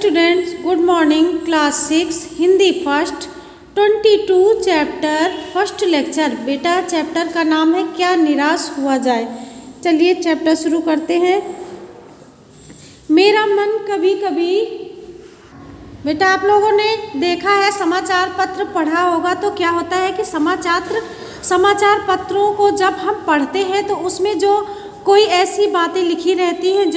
Students, good morning. Class 6 Hindi first 22 chapter first lecture. बेटा chapter का नाम है क्या निराश हुआ जाए। चलिए चैप्टर शुरू करते हैं। मेरा मन कभी कभी। बेटा आप लोगों ने देखा है, समाचार पत्र पढ़ा होगा तो क्या होता है कि समाचार पत्रों को जब हम पढ़ते हैं तो उसमें जो कोई ऐसी बातें लिखी रहती हैं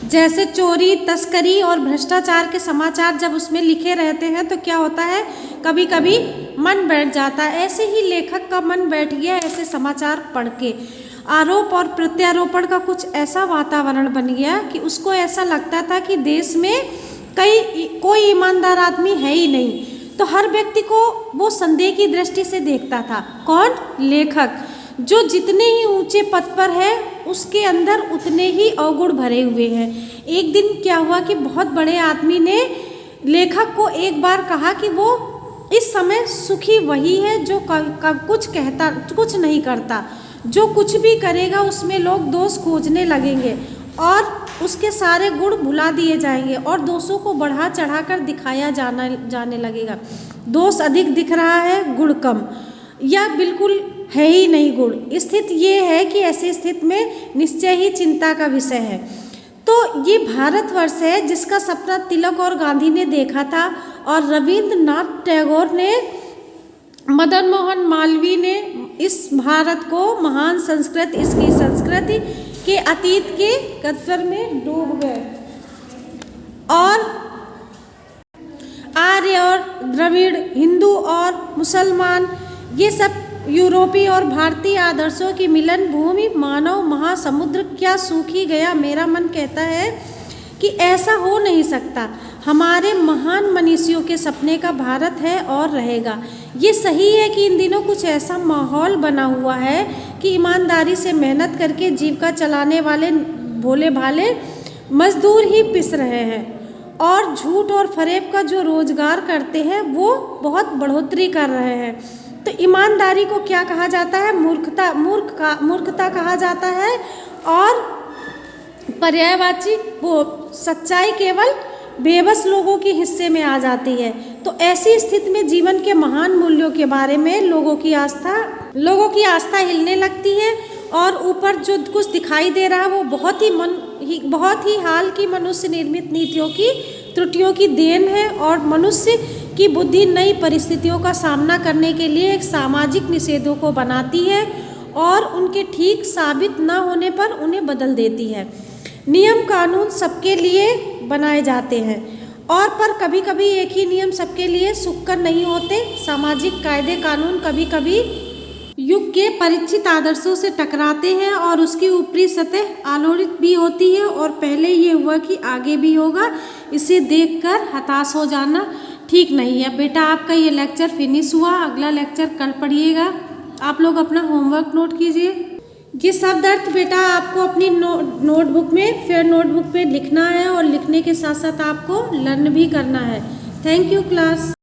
जैसे चोरी, तस्करी और भ्रष्टाचार के समाचार जब उसमें लिखे रहते हैं तो क्या होता है, कभी कभी मन बैठ जाता है। ऐसे ही लेखक का मन बैठ गया ऐसे समाचार पढ़ के। आरोप और प्रत्यारोपण का कुछ ऐसा वातावरण बन गया कि उसको ऐसा लगता था कि देश में कोई ईमानदार आदमी है ही नहीं। तो हर व्यक्ति को वो संदेह की दृष्टि से देखता था। कौन? लेखक। जो जितने ही ऊंचे पद पर है उसके अंदर उतने ही अवगुण भरे हुए हैं। एक दिन क्या हुआ कि बहुत बड़े आदमी ने लेखक को एक बार कहा कि वो इस समय सुखी वही है जो कुछ नहीं करता। जो कुछ भी करेगा उसमें लोग दोष खोजने लगेंगे और उसके सारे गुण भुला दिए जाएंगे और दोषों को बढ़ा चढ़ा कर दिखाया जाने लगेगा। दोष अधिक दिख रहा है, गुण कम, या बिल्कुल है ही नहीं गुण। स्थिति ये है कि ऐसी स्थिति में निश्चय ही चिंता का विषय है। तो ये भारतवर्ष है जिसका सपना तिलक और गांधी ने देखा था और रविंद्रनाथ टैगोर ने, मदन मोहन मालवीय ने इस भारत को महान संस्कृति, इसकी संस्कृति के अतीत के कत्वर में डूब गए और आर्य और द्रविड़, हिंदू और मुसलमान, ये सब यूरोपीय और भारतीय आदर्शों की मिलन भूमि मानव महासमुद्र क्या सूखी गया। मेरा मन कहता है कि ऐसा हो नहीं सकता। हमारे महान मनीषियों के सपने का भारत है और रहेगा। ये सही है कि इन दिनों कुछ ऐसा माहौल बना हुआ है कि ईमानदारी से मेहनत करके जीविका चलाने वाले भोले भाले मजदूर ही पिस रहे हैं और झूठ और फरेब का जो रोजगार करते हैं वो बहुत बढ़ोतरी कर रहे हैं। तो ईमानदारी को क्या कहा जाता है? मूर्खता कहा जाता है और पर्यायवाची वो सच्चाई केवल बेबस लोगों के हिस्से में आ जाती है। तो ऐसी स्थिति में जीवन के महान मूल्यों के बारे में लोगों की आस्था हिलने लगती है और ऊपर जो कुछ दिखाई दे रहा है वो बहुत ही हाल की मनुष्य निर्मित नीतियों की त्रुटियों की देन है और मनुष्य की बुद्धि नई परिस्थितियों का सामना करने के लिए एक सामाजिक निषेधों को बनाती है और उनके ठीक साबित न होने पर उन्हें बदल देती है। नियम कानून सबके लिए बनाए जाते हैं और पर कभी कभी एक ही नियम सबके लिए सुखकर नहीं होते। सामाजिक कायदे कानून कभी कभी युग के परिचित आदर्शों से टकराते हैं और उसकी ऊपरी सतह आलोड़ित भी होती है और पहले ये हुआ कि आगे भी होगा, इसे देखकर हताश हो जाना ठीक नहीं है। बेटा आपका ये लेक्चर फिनिश हुआ, अगला लेक्चर कल पढ़िएगा। आप लोग अपना होमवर्क नोट कीजिए। ये शब्द अर्थ बेटा आपको अपनी नोटबुक में लिखना है और लिखने के साथ साथ आपको लर्न भी करना है। Thank you class.